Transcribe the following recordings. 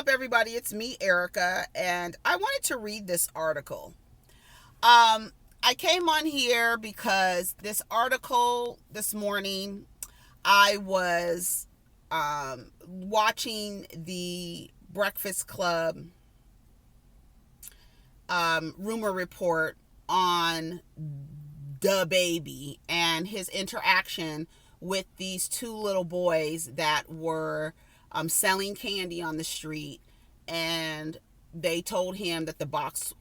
up, everybody? It's me, Erica, and I wanted to read this article. I came on here because this article this morning, I was watching the Breakfast Club rumor report on the baby and his interaction with these two little boys that were selling candy on the street, and they told him that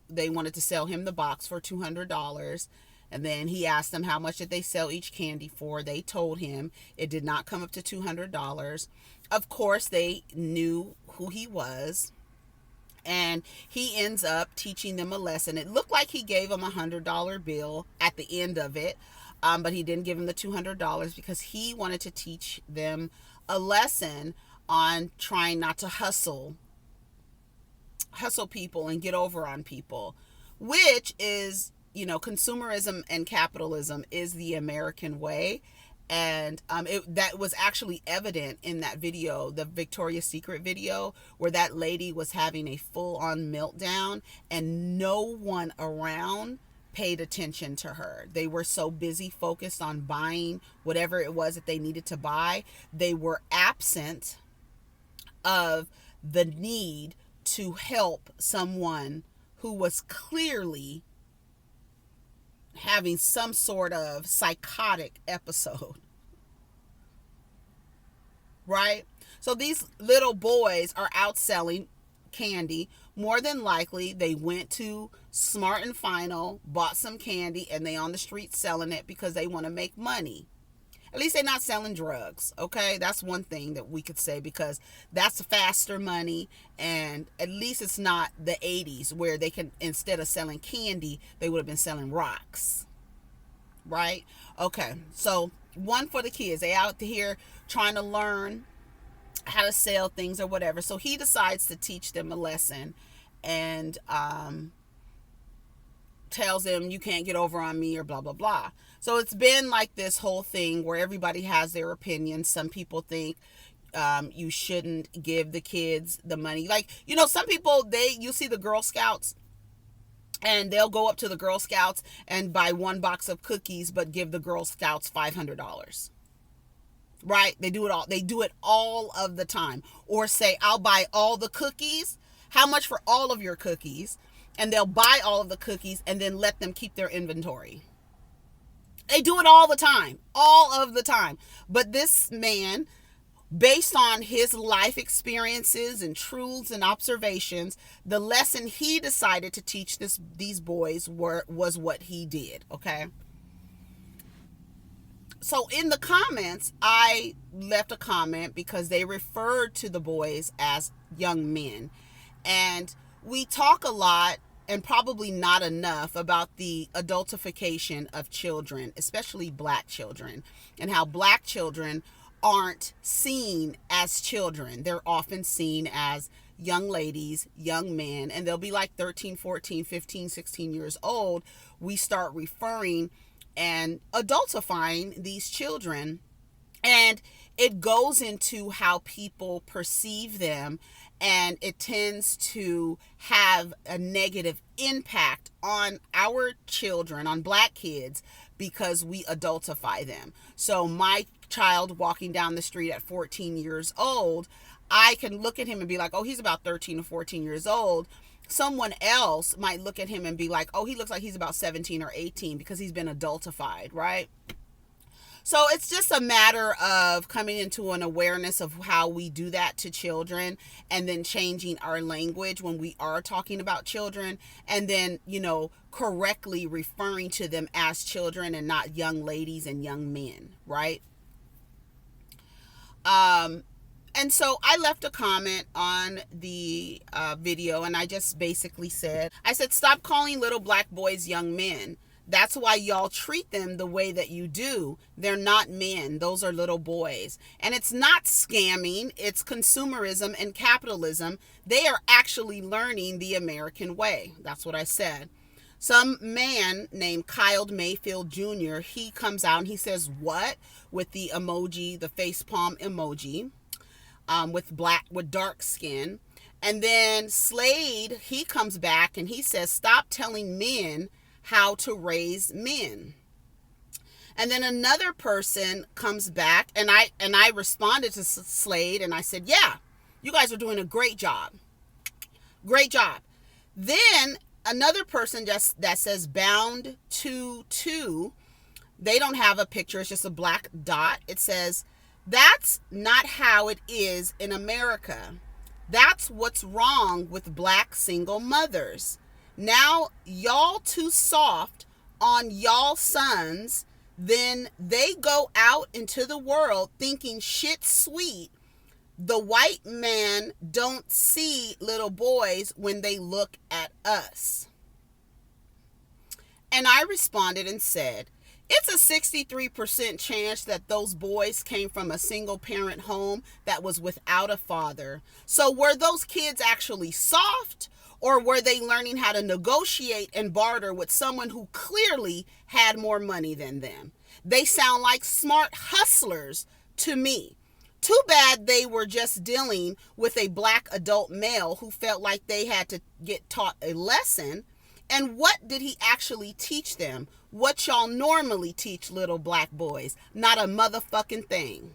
they wanted to sell him the box for $200. And then he asked them how much did they sell each candy for. They told him it did not come up to $200. Of course, they knew who he was. And he ends up teaching them a lesson. It looked like he gave them $100 bill at the end of it, but he didn't give them the $200 because he wanted to teach them a lesson on trying not to hustle people and get over on people, which is, consumerism and capitalism is the American way. And that was actually evident in that video, the Victoria's Secret video, where that lady was having a full-on meltdown and no one around paid attention to her. They were so busy focused on buying whatever it was that they needed to buy. They were absent of the need to help someone who was clearly having some sort of psychotic episode. Right? So these little boys are out selling candy. More than likely, they went to Smart and Final, bought some candy, and they on the street selling it because they want to make money. At least they're not selling drugs, okay? That's one thing that we could say, because that's faster money, and at least it's not the 80s where they can, instead of selling candy, they would have been selling rocks, right? Okay, so one for the kids. They out here trying to learn how to sell things or whatever. So he decides to teach them a lesson and tells them, you can't get over on me, or blah, blah, blah. So it's been like this whole thing where everybody has their opinion. Some people think you shouldn't give the kids the money. Like, some people, you see the Girl Scouts, and they'll go up to the Girl Scouts and buy one box of cookies, but give the Girl Scouts $500. Right? They do it all of the time. Or say, I'll buy all the cookies. How much for all of your cookies? And they'll buy all of the cookies and then let them keep their inventory. They do it all the time. All of the time. But this man, based on his life experiences and truths and observations, the lesson he decided to teach these boys was what he did, okay? So in the comments, I left a comment because they referred to the boys as young men. And we talk a lot, and probably not enough, about the adultification of children, especially black children, and how black children aren't seen as children. They're often seen as young ladies, young men, and they'll be like 13, 14, 15, 16 years old. We start referring and adultifying these children, and it goes into how people perceive them, and it tends to have a negative impact on our children, on black kids, because we adultify them. So my child walking down the street at 14 years old, I can look at him and be like, oh, he's about 13 or 14 years old. Someone else might look at him and be like, oh, he looks like he's about 17 or 18 because he's been adultified, right? So it's just a matter of coming into an awareness of how we do that to children, and then changing our language when we are talking about children, and then, correctly referring to them as children and not young ladies and young men, right? And so I left a comment on the video, and I just basically said, stop calling little black boys young men. That's why y'all treat them the way that you do. They're not men. Those are little boys. And it's not scamming. It's consumerism and capitalism. They are actually learning the American way. That's what I said. Some man named Kyle Mayfield Jr., he comes out and he says, what? With the emoji, the face palm emoji. With dark skin, And then Slade, he comes back and he says, stop telling men how to raise men. And then another person comes back, and I responded to Slade, and I said, yeah, you guys are doing a great job. Great job. Then another person that says bound to two, they don't have a picture, it's just a black dot. It says, that's not how it is in America. That's what's wrong with black single mothers. Now y'all too soft on y'all sons, then they go out into the world thinking shit's sweet. The white man don't see little boys when they look at us. And I responded and said, it's a 63% chance that those boys came from a single parent home that was without a father. So were those kids actually soft, or were they learning how to negotiate and barter with someone who clearly had more money than them? They sound like smart hustlers to me. Too bad they were just dealing with a black adult male who felt like they had to get taught a lesson. And what did he actually teach them? What y'all normally teach little black boys. Not a motherfucking thing.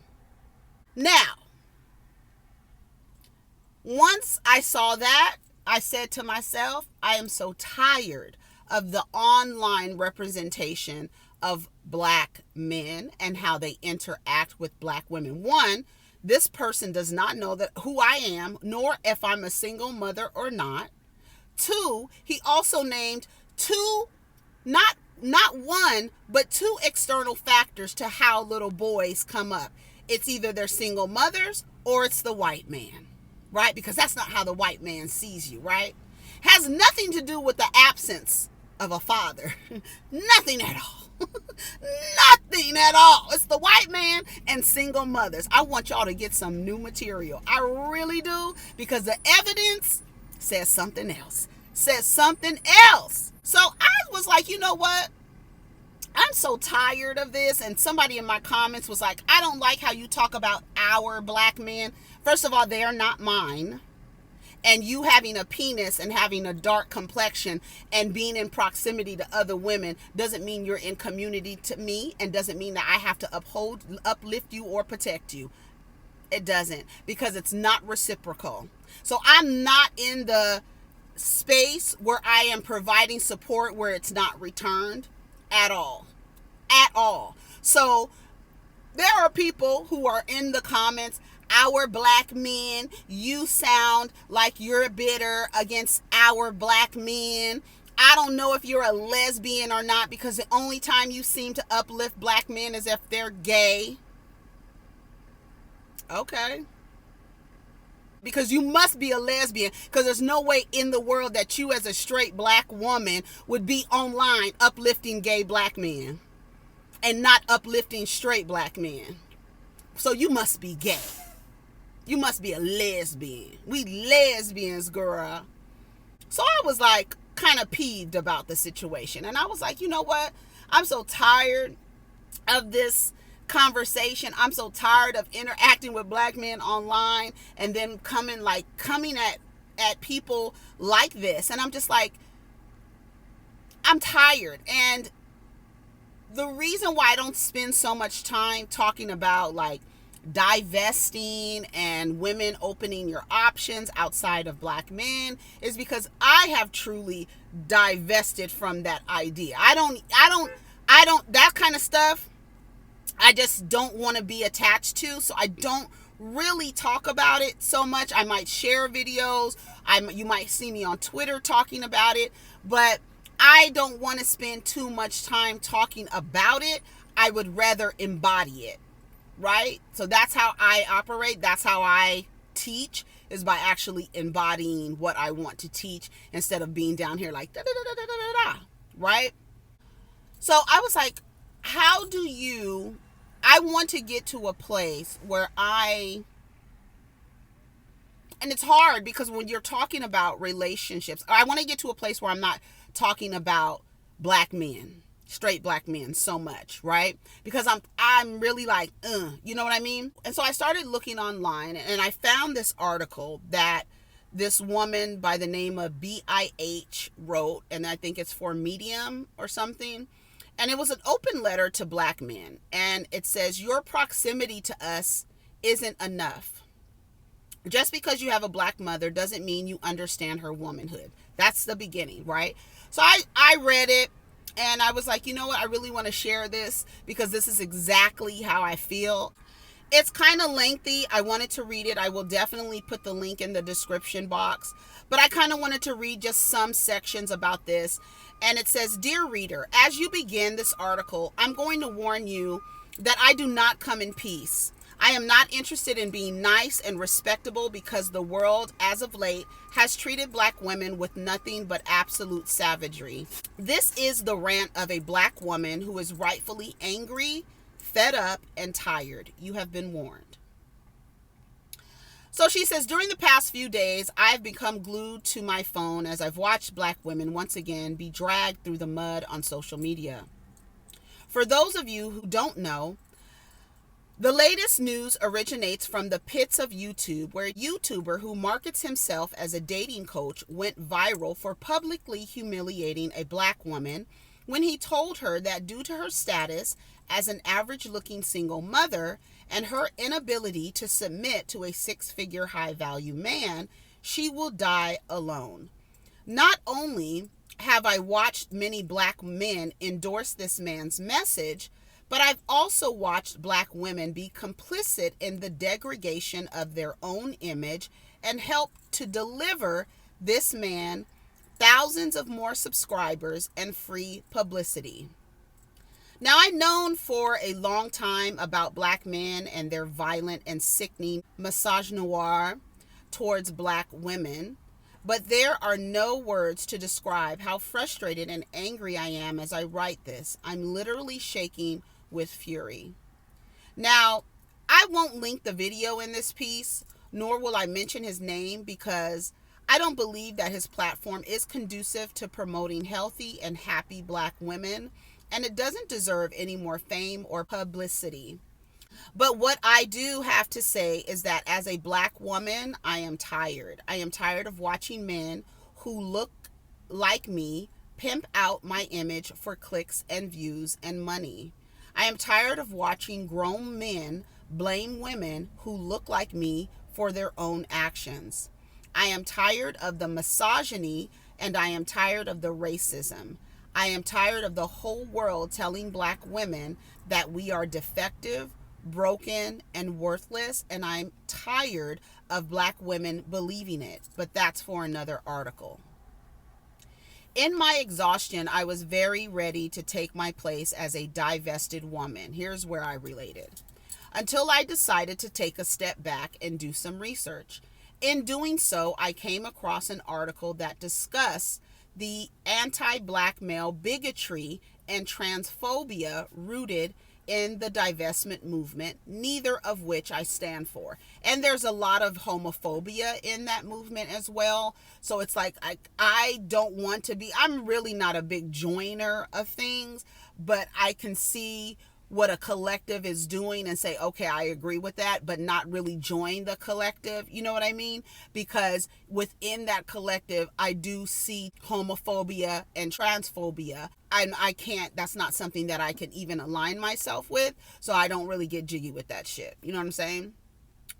Now, once I saw that, I said to myself, I am so tired of the online representation of black men and how they interact with black women. One, this person does not know that who I am, nor if I'm a single mother or not. Two, he also named two, not one, but two external factors to how little boys come up. It's either their single mothers or it's the white man, right? Because that's not how the white man sees you, right? Has nothing to do with the absence of a father. Nothing at all. Nothing at all. It's the white man and single mothers. I want y'all to get some new material. I really do, because the evidence says something else. Says something else. So I was like, you know what? I'm so tired of this. And somebody in my comments was like, I don't like how you talk about our black men. First of all, they are not mine. And you having a penis and having a dark complexion and being in proximity to other women doesn't mean you're in community to me, and doesn't mean that I have to uplift you or protect you. It doesn't, because it's not reciprocal. So I'm not in the space where I am providing support where it's not returned at all. At all. So there are people who are in the comments, our black men, you sound like you're bitter against our black men. I don't know if you're a lesbian or not, because the only time you seem to uplift black men is if they're gay. Okay. Because you must be a lesbian, because there's no way in the world that you as a straight black woman would be online uplifting gay black men and not uplifting straight black men. So you must be gay. You must be a lesbian. We lesbians, girl. So I was like kind of peeved about the situation. And I was like, you know what? I'm so tired of this conversation. I'm so tired of interacting with black men online and then coming at people like this. And I'm just like, I'm tired. And the reason why I don't spend so much time talking about like divesting and women opening your options outside of black men is because I have truly divested from that idea. I don't that kind of stuff I just don't want to be attached to, so I don't really talk about it so much. I might share videos, you might see me on Twitter talking about it, but I don't want to spend too much time talking about it. I would rather embody it. Right? So that's how I operate. That's how I teach, is by actually embodying what I want to teach instead of being down here like da da da da da da da. Right? So I was like, I want to get to a place where and it's hard because when you're talking about relationships, I want to get to a place where I'm not talking about black men, straight black men so much, right? Because I'm really like, you know what I mean? And so I started looking online and I found this article that this woman by the name of BIH wrote, and I think it's for Medium or something. And it was an open letter to black men. And it says, your proximity to us isn't enough. Just because you have a black mother doesn't mean you understand her womanhood. That's the beginning, right? So I read it and I was like, you know what? I really want to share this because this is exactly how I feel. It's kind of lengthy. I wanted to read it. I will definitely put the link in the description box. But I kind of wanted to read just some sections about this. And it says, Dear reader, as you begin this article, I'm going to warn you that I do not come in peace. I am not interested in being nice and respectable because the world, as of late, has treated black women with nothing but absolute savagery. This is the rant of a black woman who is rightfully angry, fed up, and tired. You have been warned. So she says, during the past few days, I've become glued to my phone as I've watched black women once again be dragged through the mud on social media. For those of you who don't know, the latest news originates from the pits of YouTube, where a YouTuber who markets himself as a dating coach went viral for publicly humiliating a black woman when he told her that due to her status as an average-looking single mother and her inability to submit to a six-figure high-value man, she will die alone. Not only have I watched many black men endorse this man's message, but I've also watched black women be complicit in the degradation of their own image and help to deliver this man thousands of more subscribers and free publicity. Now, I've known for a long time about black men and their violent and sickening misogynoir towards black women, but there are no words to describe how frustrated and angry I am as I write this. I'm literally shaking with fury. Now, I won't link the video in this piece, nor will I mention his name because I don't believe that his platform is conducive to promoting healthy and happy black women, and it doesn't deserve any more fame or publicity. But what I do have to say is that as a black woman, I am tired. I am tired of watching men who look like me pimp out my image for clicks and views and money. I am tired of watching grown men blame women who look like me for their own actions. I am tired of the misogyny and I am tired of the racism. I am tired of the whole world telling black women that we are defective, broken, and worthless, and I'm tired of black women believing it, but that's for another article. In my exhaustion, I was very ready to take my place as a divested woman. Here's where I related. Until I decided to take a step back and do some research. In doing so, I came across an article that discussed the anti-black male bigotry and transphobia rooted in the divestment movement, neither of which I stand for. And there's a lot of homophobia in that movement as well. So it's like, I don't want to be, I'm really not a big joiner of things, but I can see what a collective is doing and say, okay, I agree with that, but not really join the collective. You know what I mean? Because within that collective, I do see homophobia and transphobia. And I can't, that's not something that I can even align myself with. So I don't really get jiggy with that shit. You know what I'm saying?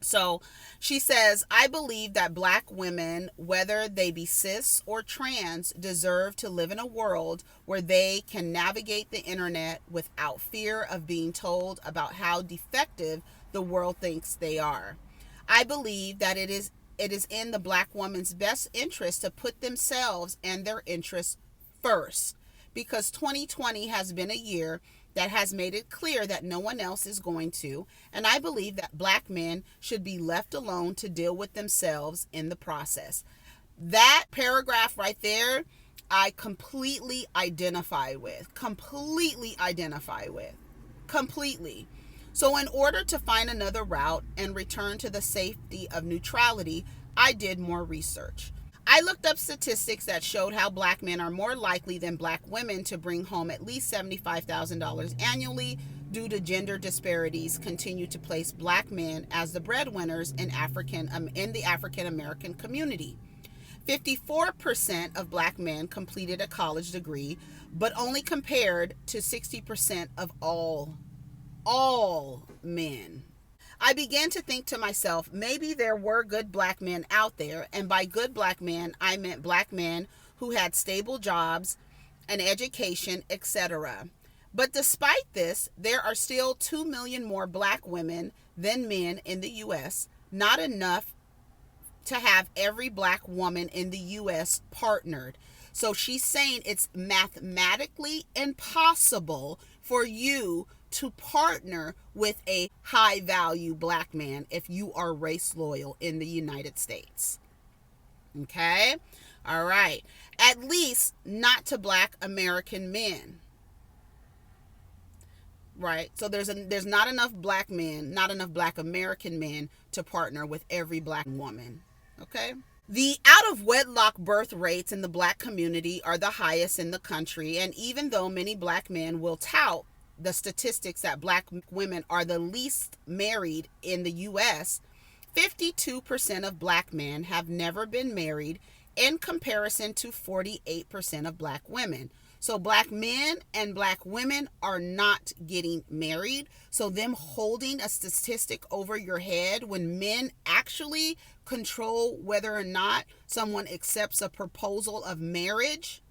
So she says, I believe that black women, whether they be cis or trans, deserve to live in a world where they can navigate the internet without fear of being told about how defective the world thinks they are. I believe that it is in the black woman's best interest to put themselves and their interests first, because 2020 has been a year that has made it clear that no one else is going to, and I believe that black men should be left alone to deal with themselves in the process. That paragraph right there, I completely identify with. Completely. So in order to find another route and return to the safety of neutrality, I did more research. I looked up statistics that showed how black men are more likely than black women to bring home at least $75,000 annually due to gender disparities, continue to place black men as the breadwinners in the African American community. 54% of black men completed a college degree, but only compared to 60% of all men. I began to think to myself, maybe there were good black men out there, and by good black men, I meant black men who had stable jobs, an education, etc. But despite this, there are still 2 million more black women than men in the U.S., not enough to have every black woman in the U.S. partnered. So she's saying it's mathematically impossible for you to partner with a high value black man if you are race loyal in the United States. Okay? All right. At least not to black American men. Right? So there's not enough black men, not enough black American men to partner with every black woman. Okay? The out-of-wedlock birth rates in the black community are the highest in the country, and even though many black men will tout the statistics that black women are the least married in the U.S., 52% of black men have never been married in comparison to 48% of black women. So black men and black women are not getting married. So them holding a statistic over your head when men actually control whether or not someone accepts a proposal of marriage,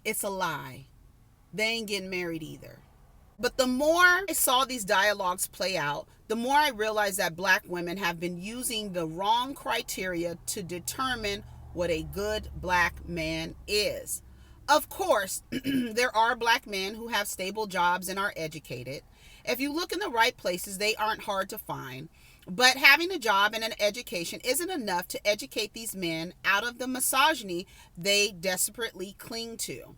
it's a lie. They ain't getting married either. But the more I saw these dialogues play out, the more I realized that black women have been using the wrong criteria to determine what a good black man is. Of course, there are black men who have stable jobs and are educated. If you look in the right places, they aren't hard to find. But having a job and an education isn't enough to educate these men out of the misogyny they desperately cling to.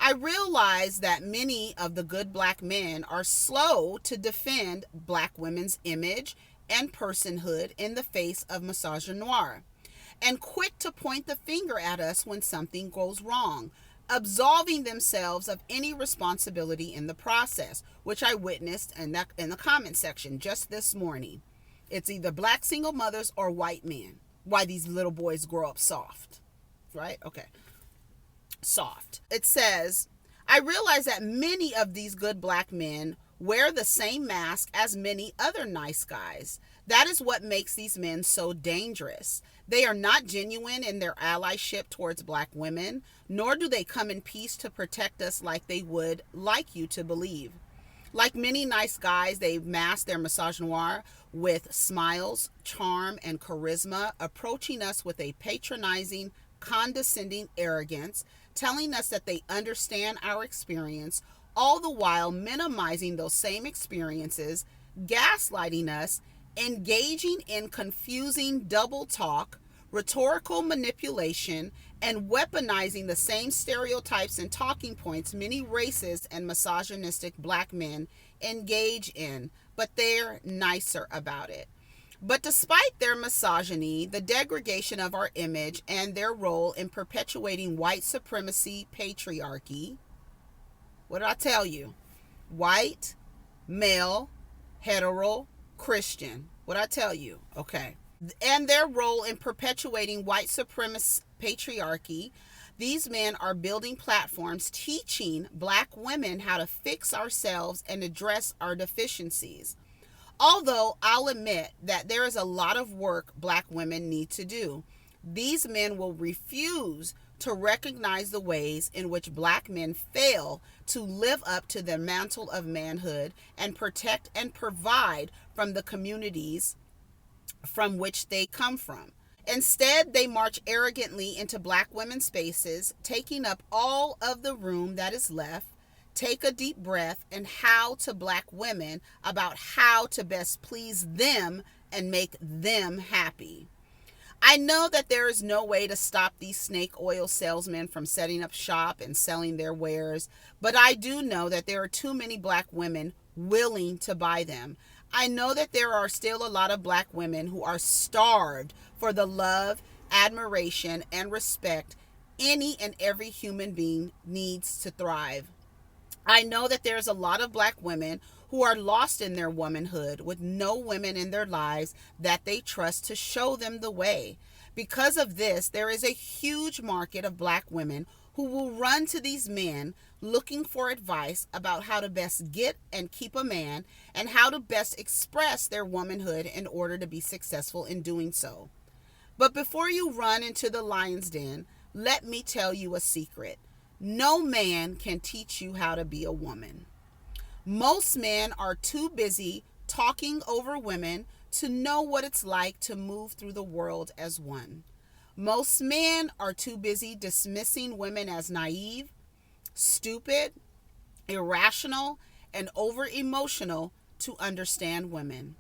I realize that many of the good black men are slow to defend black women's image and personhood in the face of misogynoir, and quick to point the finger at us when something goes wrong, absolving themselves of any responsibility in the process, which I witnessed in the comment section just this morning. It's either black single mothers or white men. Why these little boys grow up soft, right? Okay. Soft. It says, I realize that many of these good black men wear the same mask as many other nice guys. That is what makes these men so dangerous. They are not genuine in their allyship towards black women, nor do they come in peace to protect us like they would like you to believe. Like many nice guys, they mask their misogynoir with smiles, charm, and charisma, approaching us with a patronizing, condescending arrogance, telling us that they understand our experience, all the while minimizing those same experiences, gaslighting us, engaging in confusing double talk, rhetorical manipulation, and weaponizing the same stereotypes and talking points many racist and misogynistic black men engage in, but they're nicer about it. But despite their misogyny, the degradation of our image, and their role in perpetuating white supremacy patriarchy, what did I tell you? White, male, hetero, Christian. What did I tell you? Okay. And their role in perpetuating white supremacy patriarchy, these men are building platforms teaching black women how to fix ourselves and address our deficiencies. Although I'll admit that there is a lot of work black women need to do, these men will refuse to recognize the ways in which black men fail to live up to their mantle of manhood and protect and provide from the communities from which they come from. Instead, they march arrogantly into black women's spaces, taking up all of the room that is left. Take a deep breath and howl to black women about how to best please them and make them happy. I know that there is no way to stop these snake oil salesmen from setting up shop and selling their wares, but I do know that there are too many black women willing to buy them. I know that there are still a lot of black women who are starved for the love, admiration, and respect any and every human being needs to thrive. I know that there's a lot of black women who are lost in their womanhood with no women in their lives that they trust to show them the way. Because of this, there is a huge market of black women who will run to these men looking for advice about how to best get and keep a man and how to best express their womanhood in order to be successful in doing so. But before you run into the lion's den, let me tell you a secret. No man can teach you how to be a woman. Most men are too busy talking over women to know what it's like to move through the world as one. Most men are too busy dismissing women as naive, stupid, irrational, and over-emotional to understand women.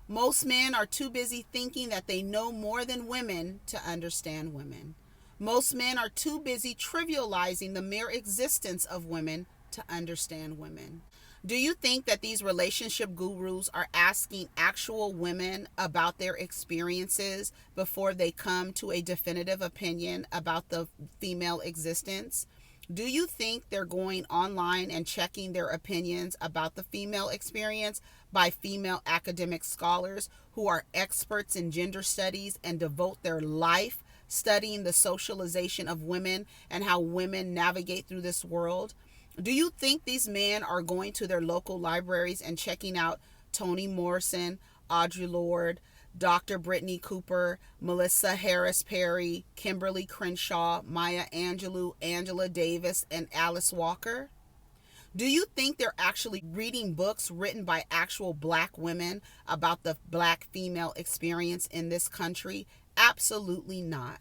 Most men are too busy thinking that they know more than women to understand women. Most men are too busy trivializing the mere existence of women to understand women. Do you think that these relationship gurus are asking actual women about their experiences before they come to a definitive opinion about the female existence? Do you think they're going online and checking their opinions about the female experience by female academic scholars who are experts in gender studies and devote their life studying the socialization of women and how women navigate through this world? Do you think these men are going to their local libraries and checking out Toni Morrison, Audre Lorde, Dr. Brittany Cooper, Melissa Harris Perry, Kimberly Crenshaw, Maya Angelou, Angela Davis, and Alice Walker? Do you think they're actually reading books written by actual black women about the black female experience in this country? Absolutely not.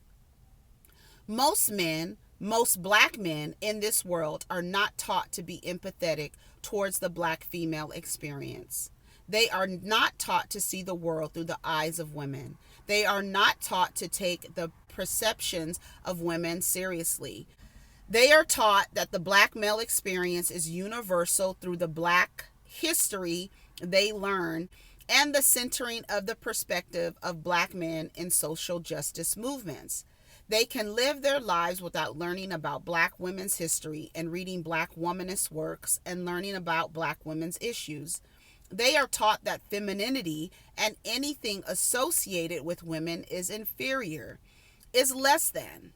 Most men, most black men in this world are not taught to be empathetic towards the black female experience. They are not taught to see the world through the eyes of women. They are not taught to take the perceptions of women seriously. They are taught that the black male experience is universal through the black history they learn and the centering of the perspective of black men in social justice movements. They can live their lives without learning about black women's history and reading black womanist works and learning about black women's issues. They are taught that femininity and anything associated with women is inferior, is less than.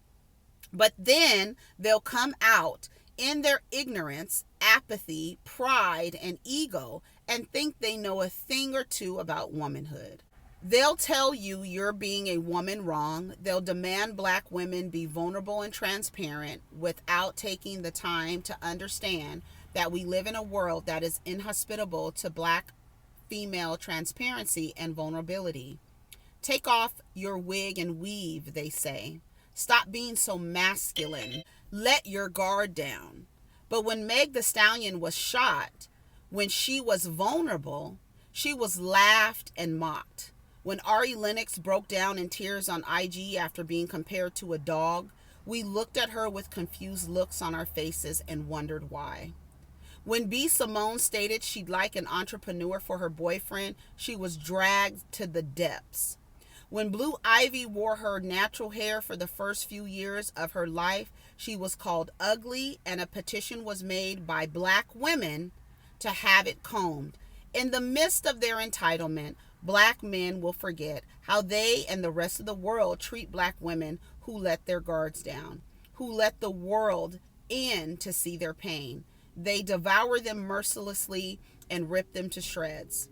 But then they'll come out in their ignorance, apathy, pride, and ego and think they know a thing or two about womanhood. They'll tell you you're being a woman wrong. They'll demand black women be vulnerable and transparent without taking the time to understand that we live in a world that is inhospitable to black female transparency and vulnerability. Take off your wig and weave, they say. Stop being so masculine. Let your guard down. But when Meg Thee Stallion was shot, when she was vulnerable, she was laughed and mocked. When Ari Lennox broke down in tears on IG after being compared to a dog, we looked at her with confused looks on our faces and wondered why. When B. Simone stated she'd like an entrepreneur for her boyfriend, she was dragged to the depths. When Blue Ivy wore her natural hair for the first few years of her life, she was called ugly, and a petition was made by black women to have it combed. In the midst of their entitlement, black men will forget how they and the rest of the world treat black women who let their guards down, who let the world in to see their pain. They devour them mercilessly and rip them to shreds.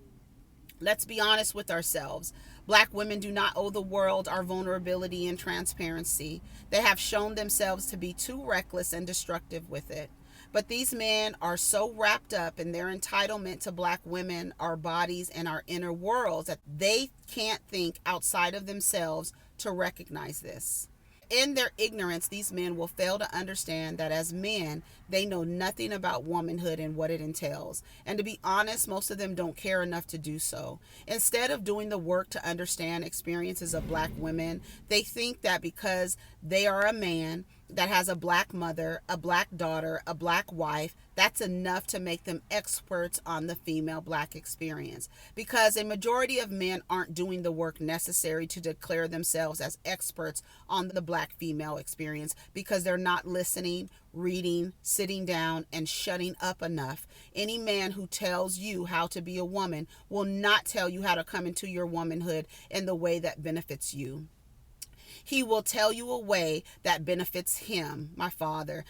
Let's be honest with ourselves. Black women do not owe the world our vulnerability and transparency. They have shown themselves to be too reckless and destructive with it. But these men are so wrapped up in their entitlement to black women, our bodies, and our inner worlds that they can't think outside of themselves to recognize this. In their ignorance, these men will fail to understand that as men, they know nothing about womanhood and what it entails. And to be honest, most of them don't care enough to do so. Instead of doing the work to understand experiences of black women, they think that because they are a man, that has a black mother, a black daughter, a black wife, that's enough to make them experts on the female black experience. Because a majority of men aren't doing the work necessary to declare themselves as experts on the black female experience because they're not listening, reading, sitting down, and shutting up enough. Any man who tells you how to be a woman will not tell you how to come into your womanhood in the way that benefits you. He will tell you a way that benefits him. My father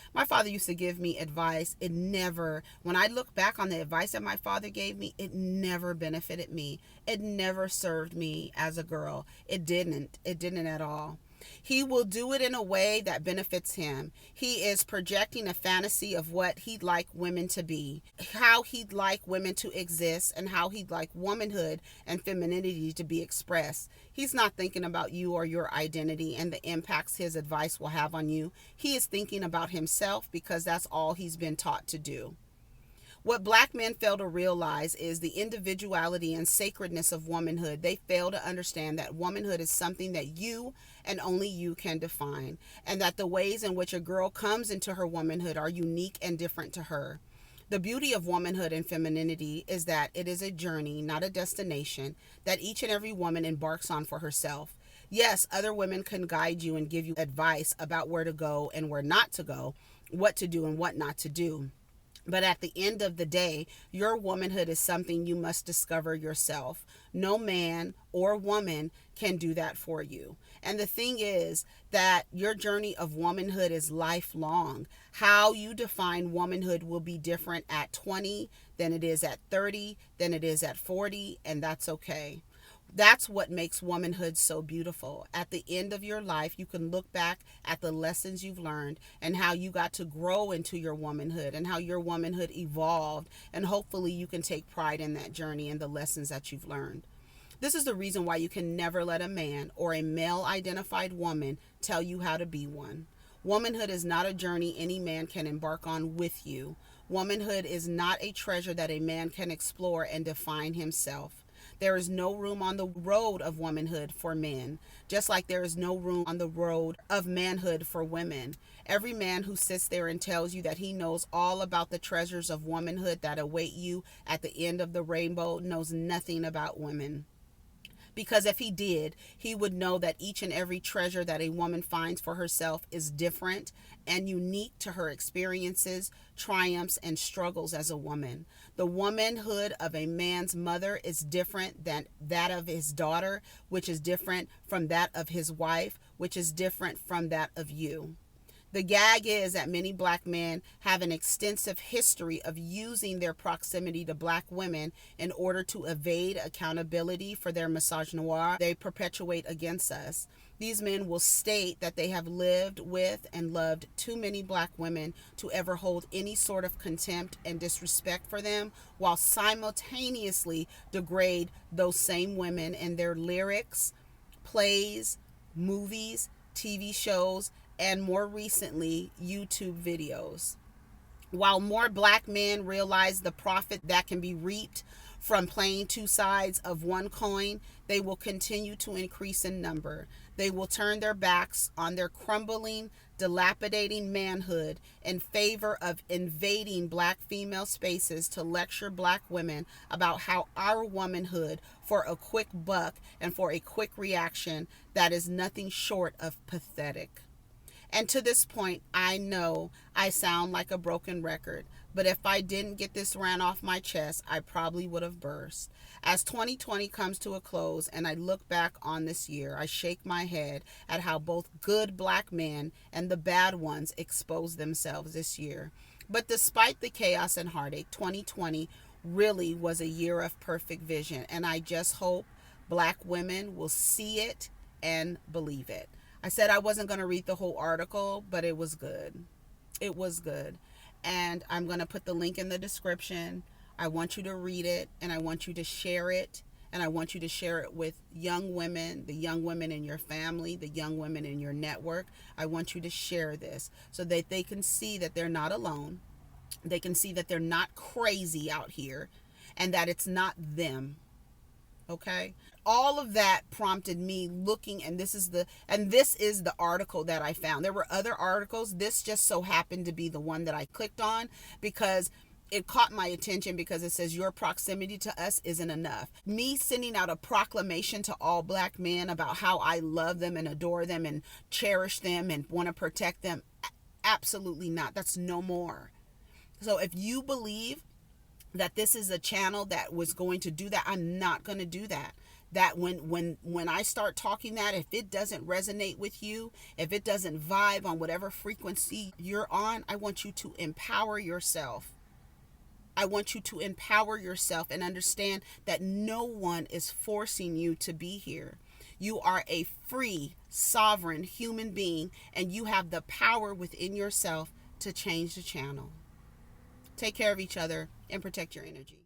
used to give me advice. It never, when I look back on the advice that my father gave me, it never benefited me. It never served me as a girl. It didn't at all. He will do it in a way that benefits him. He is projecting a fantasy of what he'd like women to be, how he'd like women to exist, and how he'd like womanhood and femininity to be expressed. He's not thinking about you or your identity and the impacts his advice will have on you. He is thinking about himself because that's all he's been taught to do. What black men fail to realize is the individuality and sacredness of womanhood. They fail to understand that womanhood is something that you and only you can define, and that the ways in which a girl comes into her womanhood are unique and different to her. The beauty of womanhood and femininity is that it is a journey, not a destination, that each and every woman embarks on for herself. Yes, other women can guide you and give you advice about where to go and where not to go, what to do and what not to do. But at the end of the day, your womanhood is something you must discover yourself. No man or woman can do that for you. And the thing is that your journey of womanhood is lifelong. How you define womanhood will be different at 20 than it is at 30, than it is at 40, and that's okay. That's what makes womanhood so beautiful. At the end of your life, you can look back at the lessons you've learned and how you got to grow into your womanhood and how your womanhood evolved. And hopefully you can take pride in that journey and the lessons that you've learned. This is the reason why you can never let a man or a male-identified woman tell you how to be one. Womanhood is not a journey any man can embark on with you. Womanhood is not a treasure that a man can explore and define himself. There is no room on the road of womanhood for men, just like there is no room on the road of manhood for women. Every man who sits there and tells you that he knows all about the treasures of womanhood that await you at the end of the rainbow knows nothing about women. Because if he did, he would know that each and every treasure that a woman finds for herself is different and unique to her experiences, triumphs, and struggles as a woman. The womanhood of a man's mother is different than that of his daughter, which is different from that of his wife, which is different from that of you. The gag is that many black men have an extensive history of using their proximity to black women in order to evade accountability for their misogynoir they perpetuate against us. These men will state that they have lived with and loved too many black women to ever hold any sort of contempt and disrespect for them, while simultaneously degrade those same women in their lyrics, plays, movies, TV shows, and more recently, YouTube videos. While more black men realize the profit that can be reaped from playing two sides of one coin, they will continue to increase in number. They will turn their backs on their crumbling, dilapidating manhood in favor of invading black female spaces to lecture black women about how our womanhood for a quick buck and for a quick reaction that is nothing short of pathetic. And to this point, I know I sound like a broken record, but if I didn't get this rant off my chest, I probably would have burst. As 2020 comes to a close and I look back on this year, I shake my head at how both good black men and the bad ones exposed themselves this year. But despite the chaos and heartache, 2020 really was a year of perfect vision, and I just hope black women will see it and believe it. I said I wasn't going to read the whole article, but it was good. It was good. And I'm going to put the link in the description. I want you to read it, and I want you to share it. And I want you to share it with young women, the young women in your family, the young women in your network. I want you to share this so that they can see that they're not alone. They can see that they're not crazy out here and that it's not them. Okay? all of that prompted me looking, and this is the article that I found. There were other articles. This just so happened to be the one that I clicked on because it caught my attention, because it says your proximity to us isn't enough. Me sending out a proclamation to all black men about how I love them and adore them and cherish them and want to protect them, absolutely not. That's no more. So if you believe that this is a channel that was going to do that, I'm not going to do that. That when I start talking that, if it doesn't resonate with you, if it doesn't vibe on whatever frequency you're on, I want you to empower yourself. I want you to empower yourself and understand that no one is forcing you to be here. You are a free, sovereign human being, and you have the power within yourself to change the channel. Take care of each other and protect your energy.